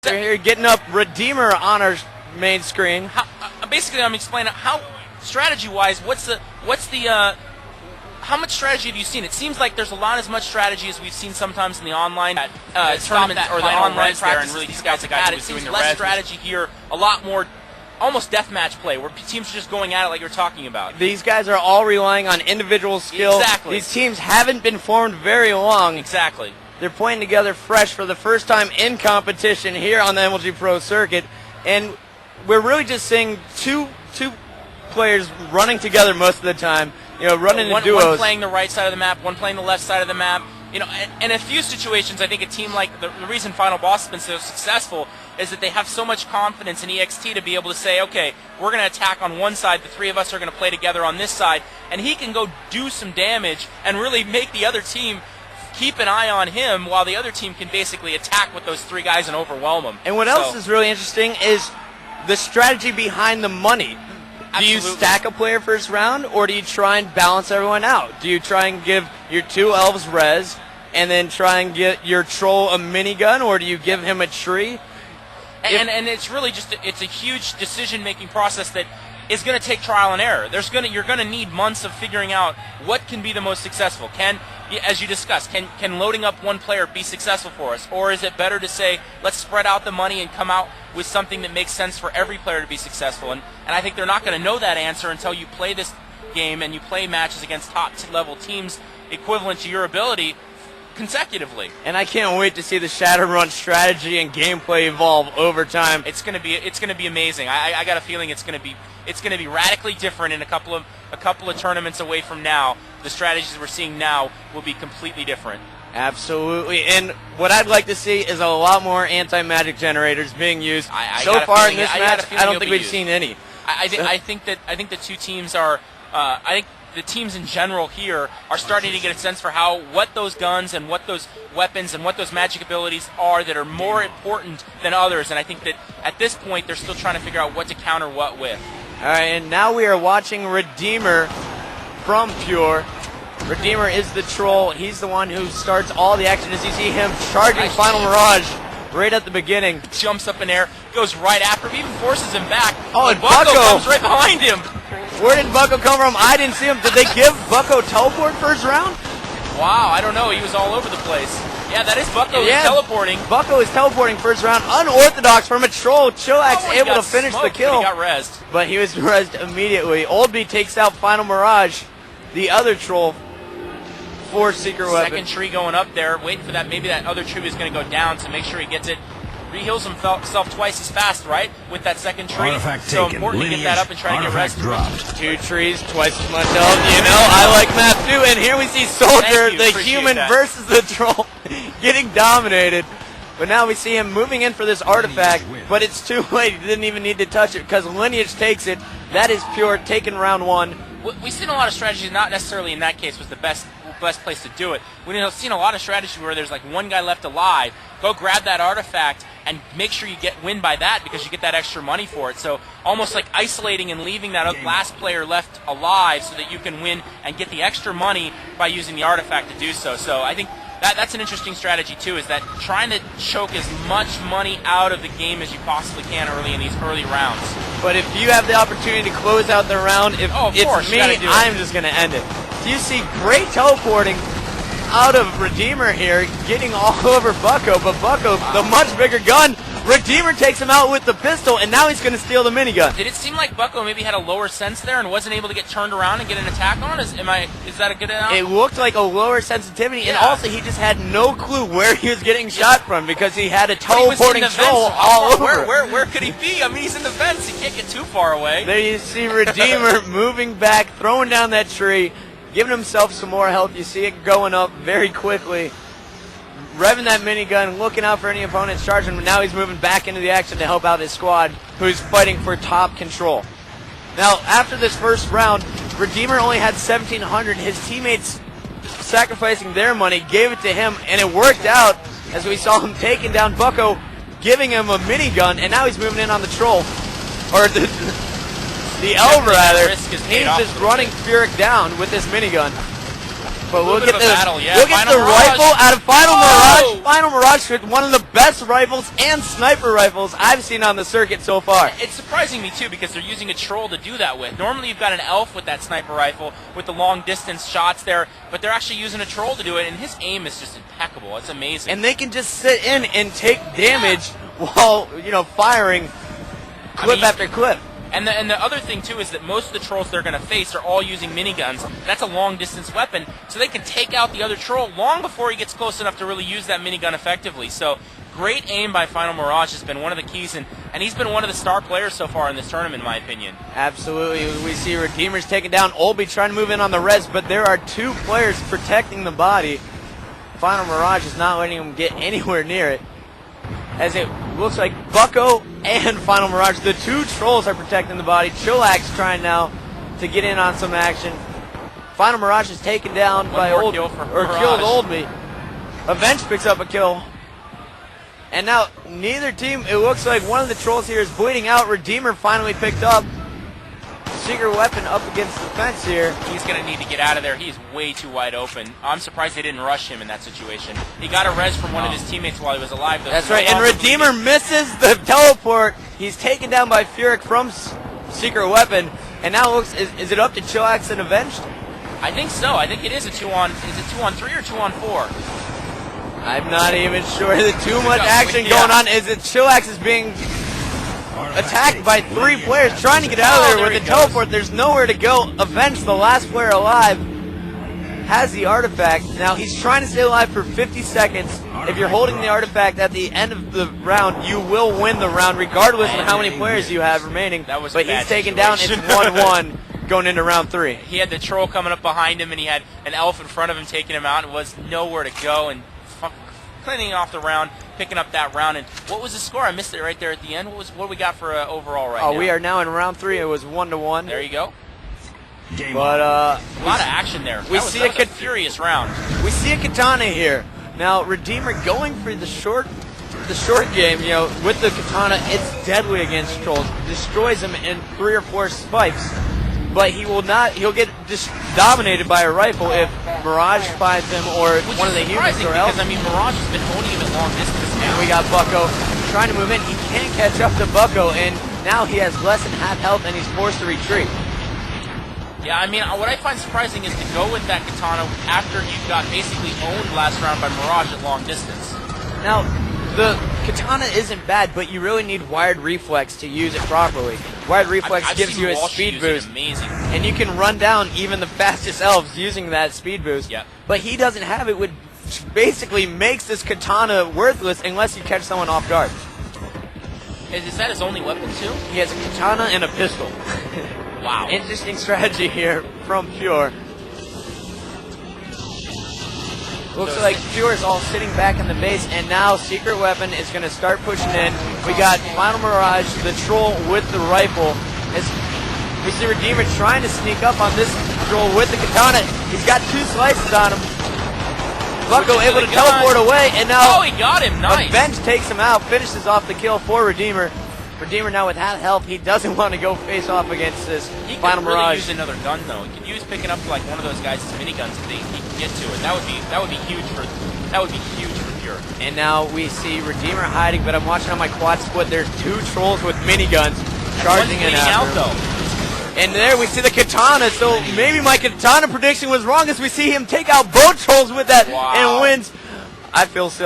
We're here getting up Redeemer on our main screen. Basically, I'm explaining how strategy-wise, how much strategy have you seen? It seems like there's as much strategy as we've seen sometimes in the online tournaments or the online practices. Really, these guys have had. It seems less strategy here, a lot more almost deathmatch play, where teams are just going at it like you're talking about. These guys are all relying on individual skill. Exactly. These teams haven't been formed very long. Exactly. They're playing together fresh for the first time in competition here on the MLG Pro circuit, and we're really just seeing two players running together most of the time. You know, running in duos. One playing the right side of the map, one playing the left side of the map. You know, in a few situations, I think a team like the reason Final Boss has been so successful is that they have so much confidence in EXT to be able to say, okay, we're going to attack on one side, the three of us are going to play together on this side, and he can go do some damage and really make the other team keep an eye on him while the other team can basically attack with those three guys and overwhelm them. And what else is really interesting is the strategy behind the money. Do you stack a player first round, or do you try and balance everyone out? Do you try and give your two elves res, and then try and get your troll a minigun, or do you give him a tree? And it's really it's a huge decision-making process that is going to take trial and error. You're going to need months of figuring out what can be the most successful. As you discussed, can loading up one player be successful for us? Or is it better to say, let's spread out the money and come out with something that makes sense for every player to be successful? And I think they're not going to know that answer until you play this game and you play matches against top-level teams equivalent to your ability consecutively. And I can't wait to see the Shadowrun strategy and gameplay evolve over time. It's going to be amazing. I got a feeling it's going to be radically different in a couple of tournaments away from now. The strategies we're seeing now will be completely different. Absolutely. And what I'd like to see is a lot more anti-magic generators being used. So far in this match, I don't think we've seen any. I think the two teams are. I think the teams in general here are starting to get a sense for what those guns and what those weapons and what those magic abilities are that are more important than others. And I think that at this point they're still trying to figure out what to counter what with. All right, and now we are watching Redeemer from Pure. Redeemer is the troll. He's the one who starts all the action as you see him charging Final Mirage right at the beginning. Jumps up in air, goes right after him, even forces him back. Oh, and Bucko comes right behind him. Where did Bucko come from? I didn't see him. Did they give Bucko teleport first round? Wow, I don't know. He was all over the place. Yeah, that is Bucko. He's teleporting. Bucko is teleporting first round. Unorthodox from a troll. Chillax able to finish the kill. He got rezzed. But he was rezzed immediately. Oldby takes out Final Mirage, the other troll, for secret weapon. Second tree going up there, waiting for that. Maybe that other tree was going to go down to make sure he gets it. Reheals himself twice as fast, right? With that second tree. So important to get that up and try to get rest. Two trees, twice as much health. You know, I like math too. And here we see Soldier, the human versus the troll, getting dominated. But now we see him moving in for this artifact, but it's too late. He didn't even need to touch it because Lineage takes it. That is Pure, taking round one. We've seen a lot of strategies, not necessarily in that case was the best place to do it. We've seen a lot of strategy where there's like one guy left alive. Go grab that artifact and make sure you win by that because you get that extra money for it. So almost like isolating and leaving that last player left alive so that you can win and get the extra money by using the artifact to do so. So I think that's an interesting strategy too, is that trying to choke as much money out of the game as you possibly can early in these early rounds. But if you have the opportunity to close out the round, if it's me, I'm just going to end it. So you see great teleporting out of Redeemer here, getting all over Bucko, but Bucko, the much bigger gun, Redeemer takes him out with the pistol, and now he's going to steal the minigun. Did it seem like Bucko maybe had a lower sense there and wasn't able to get turned around and get an attack on? Is that a good analysis? It looked like a lower sensitivity, and also he just had no clue where he was getting shot from because he had a teleporting troll all over. Where could he be? I mean, he's in the vents. He can't get too far away. There you see Redeemer moving back, throwing down that tree, giving himself some more health. You see it going up very quickly. Revving that minigun, looking out for any opponents charging, but now he's moving back into the action to help out his squad, who's fighting for top control. Now, after this first round, Redeemer only had 1,700. His teammates sacrificing their money gave it to him, and it worked out as we saw him taking down Bucko, giving him a minigun, and now he's moving in on the troll. Or the elf, rather. He's just running Furyk down with this minigun. but we'll bit get of a battle, yeah. we'll get Final the Mirage. rifle out of Final Whoa! Mirage. Final Mirage with one of the best rifles and sniper rifles I've seen on the circuit so far. It's surprising me too because they're using a troll to do that with. Normally you've got an elf with that sniper rifle with the long distance shots there, but they're actually using a troll to do it, and his aim is just impeccable. It's amazing. And they can just sit in and take damage while, firing clip after clip. And the other thing, too, is that most of the trolls they're going to face are all using miniguns. That's a long-distance weapon, so they can take out the other troll long before he gets close enough to really use that minigun effectively. So great aim by Final Mirage has been one of the keys, and he's been one of the star players so far in this tournament, in my opinion. Absolutely. We see Redeemer's taking down Olby, trying to move in on the res, but there are two players protecting the body. Final Mirage is not letting him get anywhere near it, as it looks like Bucko and Final Mirage, the two trolls, are protecting the body. Chillax trying now to get in on some action. Final Mirage is taken down by One more kill for Mirage. killed Olby. Avenge picks up a kill. And now neither team, it looks like one of the trolls here is bleeding out. Redeemer finally picked up. Secret weapon up against the fence here. He's going to need to get out of there. He's way too wide open. I'm surprised they didn't rush him in that situation. He got a res from one of his teammates while he was alive, though. That's right, and Redeemer misses the teleport. He's taken down by Furyk from Secret Weapon, and now it looks, is it up to Chillax and Avenged? I think so. I think it is a 2-on. Is it 2-on-3 or 2-on-4? I'm not even sure. There's too much action going on. Is it Chillax is being attacked by three players trying to get out of there with the teleport? There's nowhere to go. Avenge, the last player alive, has the artifact. Now he's trying to stay alive for 50 seconds. If you're holding the artifact at the end of the round, you will win the round regardless of how many players you have remaining. But he's taken down. It's 1-1 going into round 3. He had the troll coming up behind him, and he had an elf in front of him taking him out, and was nowhere to go, and cleaning off the round, picking up that round. And what was the score? I missed it right there at the end. What we got for overall right now? We are now in round 3. It was 1-1. There you go. But a lot of action there. That was a furious round. We see a katana here. Now Redeemer going for the short game. With the katana, it's deadly against trolls. Destroys them in 3 or 4 swipes. But he will not. He'll get just dominated by a rifle if Mirage finds him or one of the humans or else. Because Mirage has been holding him at long distance now. And we got Bucko trying to move in. He can't catch up to Bucko, and now he has less than half health, and he's forced to retreat. Yeah, what I find surprising is to go with that katana after you got basically owned last round by Mirage at long distance. Now, the katana isn't bad, but you really need wired reflex to use it properly. Wired reflex gives you a speed boost, amazing. And you can run down even the fastest elves using that speed boost. Yep. But he doesn't have it, which basically makes this katana worthless unless you catch someone off guard. Is that his only weapon too? He has a katana and a pistol. Wow. Interesting strategy here from Pure. Looks like Pure is all sitting back in the base, and now Secret Weapon is going to start pushing in. We got Final Mirage, the troll with the rifle. As we see Redeemer trying to sneak up on this troll with the katana. He's got 2 slices on him. Bucko able to teleport away, and now he got him. Nice. Avenge takes him out, finishes off the kill for Redeemer. Redeemer now with half health. He doesn't want to go face off against this Final Mirage. He could really use another gun though. He could use picking up like one of those guys' miniguns if he can get to it. That would be huge for Pure. And now we see Redeemer hiding, but I'm watching on my quad split. There's 2 trolls with miniguns charging in out after him. though. And there we see the katana. So maybe my katana prediction was wrong, as we see him take out both trolls with that and wins. I feel so.